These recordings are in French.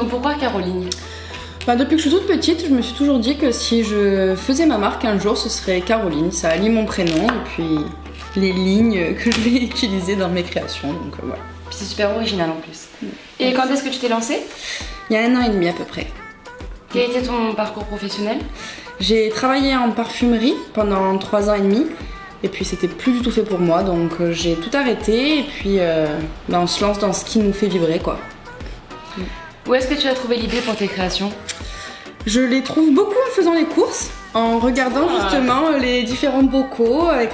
donc pourquoi Caroline? Depuis que je suis toute petite, je me suis toujours dit que si je faisais ma marque un jour, ce serait Caroline. Ça allie mon prénom et puis les lignes que je vais utiliser dans mes créations. Donc voilà. Puis c'est super original en plus. Et quand est-ce que tu t'es lancée? Il y a 1 an et demi à peu près. Quel était ton parcours professionnel? J'ai travaillé en parfumerie pendant 3 ans et demi. Et puis c'était plus du tout fait pour moi, donc j'ai tout arrêté. Et puis on se lance dans ce qui nous fait vibrer, quoi. Où est-ce que tu as trouvé l'idée pour tes créations? Je les trouve beaucoup en faisant les courses, en regardant justement les différents bocaux avec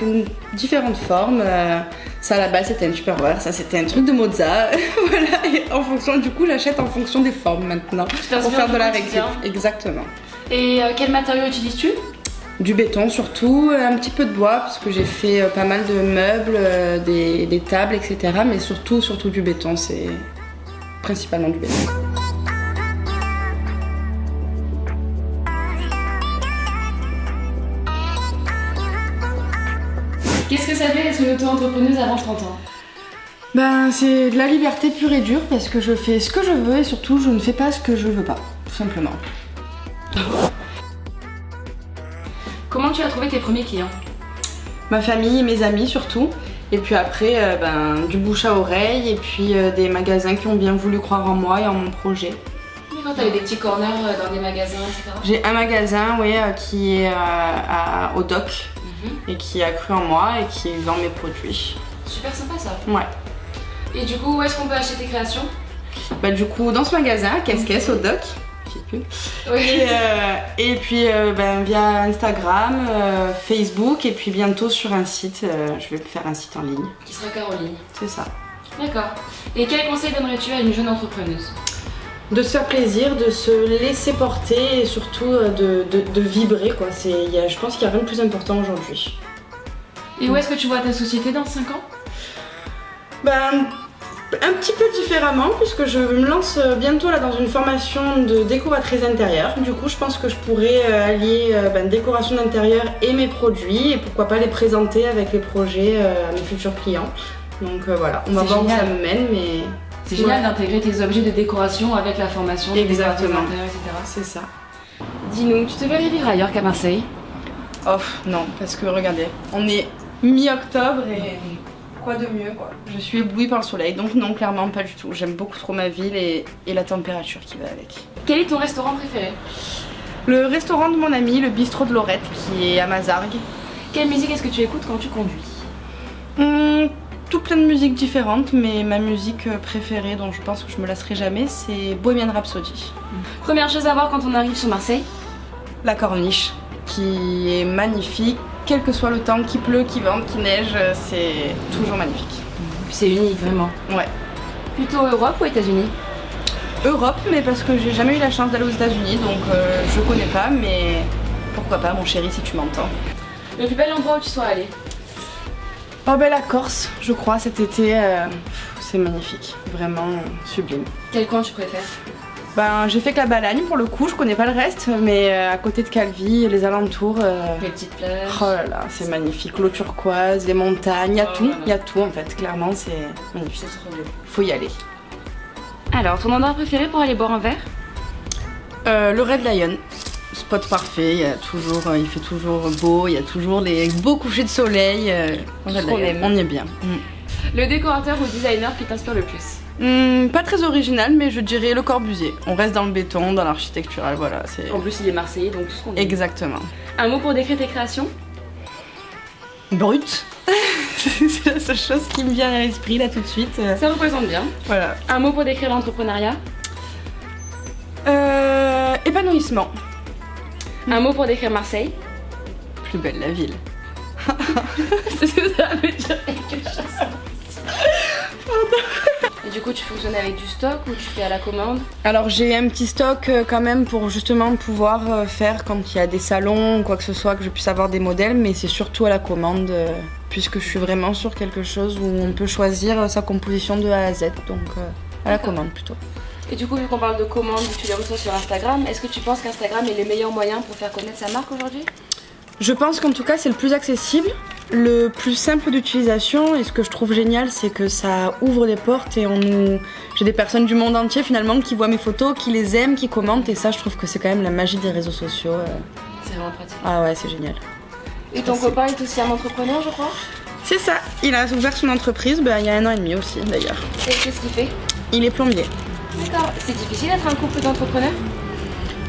différentes formes. Ça à la base c'était un Tupperware, ça c'était un truc de Mozart. Voilà, et en fonction, du coup j'achète en fonction des formes maintenant pour faire de la récup. Exactement. Et quel matériau utilises-tu? Du béton surtout, un petit peu de bois parce que j'ai fait pas mal de meubles, des tables, etc. Mais surtout du béton, c'est principalement du béton. Qu'est-ce que ça fait d'être une auto-entrepreneuse avant 30 ans? C'est de la liberté pure et dure parce que je fais ce que je veux et surtout je ne fais pas ce que je veux pas, tout simplement. Comment tu as trouvé tes premiers clients? Ma famille et mes amis surtout. Et puis après, du bouche à oreille et puis des magasins qui ont bien voulu croire en moi et en mon projet. Quand tu avais des petits corners dans des magasins, etc. J'ai un magasin qui est au Doc et qui a cru en moi et qui vend mes produits. Super sympa ça. Ouais. Et du coup, où est-ce qu'on peut acheter tes créations? Du coup, dans ce magasin, Caisse au Doc. Oui. Et puis via Instagram, Facebook et puis bientôt sur un site, je vais faire un site en ligne. Qui sera Caroline. C'est ça. D'accord. Et quel conseil donnerais-tu à une jeune entrepreneuse? De se faire plaisir, de se laisser porter et surtout de vibrer, quoi. Je pense qu'il n'y a rien de plus important aujourd'hui. Et où est-ce que tu vois ta société dans 5 ans? Un petit peu différemment puisque je me lance bientôt là dans une formation de décoratrice intérieure. Du coup je pense que je pourrais allier décoration d'intérieur et mes produits et pourquoi pas les présenter avec les projets à mes futurs clients. Donc voilà, on va voir où ça me mène, mais... C'est génial d'intégrer tes objets de décoration avec la formation de décoratrice intérieure, etc. C'est ça. Dis-nous, tu te verrais vivre ailleurs qu'à Marseille? Non, parce que regardez, on est mi-octobre et... Quoi de mieux, quoi. Je suis éblouie par le soleil, donc non, clairement pas du tout. J'aime beaucoup trop ma ville et la température qui va avec. Quel est ton restaurant préféré? Le restaurant de mon ami, le bistrot de Laurette, qui est à Mazargues. Quelle musique est-ce que tu écoutes quand tu conduis? Tout plein de musiques différentes, mais ma musique préférée, dont je pense que je me lasserai jamais, c'est Bohemian Rhapsody. Première chose à voir quand on arrive sur Marseille? La corniche, qui est magnifique. Quel que soit le temps, qu'il pleut, qu'il vente, qu'il neige, c'est toujours magnifique. C'est unique, vraiment. Ouais. Plutôt Europe ou États-Unis? Europe, mais parce que j'ai jamais eu la chance d'aller aux États-Unis, donc je connais pas, mais pourquoi pas, mon chéri, si tu m'entends. Le plus bel endroit où tu sois allé? La Corse, je crois, cet été, c'est magnifique, vraiment sublime. Quel coin tu préfères? J'ai fait que la Balagne pour le coup, je connais pas le reste, mais à côté de Calvi, les alentours. Les petites plages. Oh là là, c'est magnifique, l'eau turquoise, les montagnes, il y a tout en fait, clairement c'est magnifique. C'est trop beau. Faut y aller. Alors, ton endroit préféré pour aller boire un verre? Le Red Lion. Spot parfait, il fait toujours beau, il y a toujours les beaux couchers de soleil. On y est bien. Le décorateur ou designer qui t'inspire le plus? Pas très original, mais je dirais Le Corbusier. On reste dans le béton, dans l'architectural, voilà. En plus, il est marseillais, donc tout ce qu'on dit. Exactement. Un mot pour décrire tes créations? Brut. C'est la seule chose qui me vient à l'esprit là tout de suite. Ça représente bien. Voilà. Un mot pour décrire l'entrepreneuriat? Épanouissement. Un mot pour décrire Marseille? Plus belle la ville. Est-ce que ça veut dire quelque chose? Et du coup, tu fonctionnes avec du stock ou tu fais à la commande? Alors j'ai un petit stock quand même pour justement pouvoir faire quand il y a des salons ou quoi que ce soit, que je puisse avoir des modèles, mais c'est surtout à la commande puisque je suis vraiment sur quelque chose où on peut choisir sa composition de A à Z, donc à la commande plutôt. Et du coup, vu qu'on parle de commandes, tu les reçois sur Instagram, est-ce que tu penses qu'Instagram est le meilleur moyen pour faire connaître sa marque aujourd'hui? Je pense qu'en tout cas c'est le plus accessible le plus simple d'utilisation et ce que je trouve génial, c'est que ça ouvre des portes et j'ai des personnes du monde entier finalement qui voient mes photos, qui les aiment, qui commentent et ça je trouve que c'est quand même la magie des réseaux sociaux. C'est vraiment pratique. Ah ouais, c'est génial. Et ton copain est aussi un entrepreneur, je crois? C'est ça, il a ouvert son entreprise il y a 1 an et demi aussi d'ailleurs. Et qu'est-ce qu'il fait? Il est plombier. D'accord, c'est difficile d'être un couple d'entrepreneurs?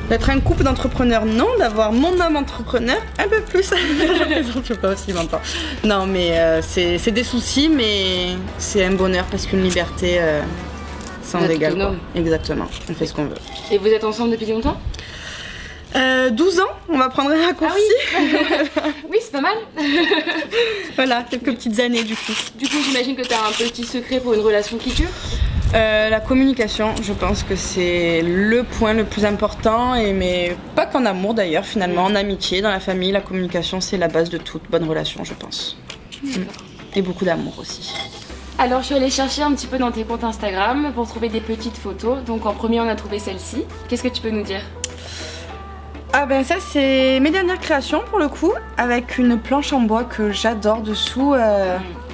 D'être un couple d'entrepreneurs, non. D'avoir mon homme entrepreneur, un peu plus. Je sais pas aussi longtemps. Non, mais c'est des soucis, mais c'est un bonheur parce qu'une liberté sans égal. Exactement, on fait ce qu'on veut. Et vous êtes ensemble depuis longtemps? 12 ans, on va prendre un raccourci. Ah oui, oui, c'est pas mal. Voilà, quelques petites années du coup. Du coup, j'imagine que tu as un petit secret pour une relation qui dure? La communication, je pense que c'est le point le plus important, mais pas qu'en amour d'ailleurs, finalement, en amitié, dans la famille, la communication c'est la base de toute bonne relation, je pense. Et beaucoup d'amour aussi. Alors je suis allée chercher un petit peu dans tes comptes Instagram pour trouver des petites photos. Donc en premier on a trouvé celle-ci. Qu'est-ce que tu peux nous dire? Ah ben ça c'est mes dernières créations pour le coup, avec une planche en bois que j'adore dessous.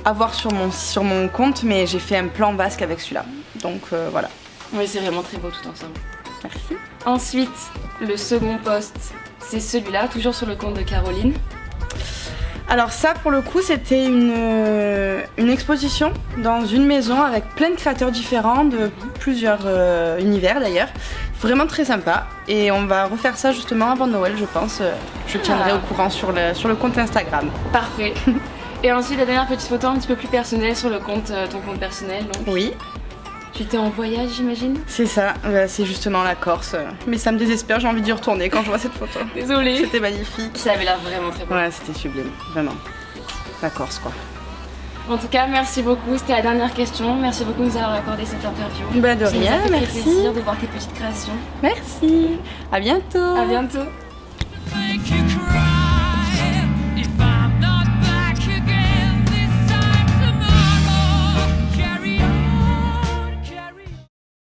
À voir sur mon compte, mais j'ai fait un plan basque avec celui-là. Donc voilà. Oui, c'est vraiment très beau tout ensemble. Merci. Ensuite, le second post, c'est celui-là, toujours sur le compte de Caroline. Alors ça, pour le coup, c'était une exposition dans une maison avec plein de créateurs différents, de plusieurs univers d'ailleurs. Vraiment très sympa. Et on va refaire ça justement avant Noël, je pense. Je tiendrai au courant sur le compte Instagram. Parfait. Et ensuite, la dernière petite photo un petit peu plus personnelle sur le compte, ton compte personnel. Donc. Oui. Tu étais en voyage, j'imagine? C'est ça, c'est justement la Corse. Mais ça me désespère, j'ai envie d'y retourner quand je vois cette photo. Désolée. C'était magnifique. Ça avait l'air vraiment très beau. Ouais, c'était sublime, vraiment. La Corse, quoi. En tout cas, merci beaucoup. C'était la dernière question. Merci beaucoup de nous avoir accordé cette interview. Bah de rien, Ça merci. fait plaisir de voir tes petites créations. Merci. À bientôt. À bientôt.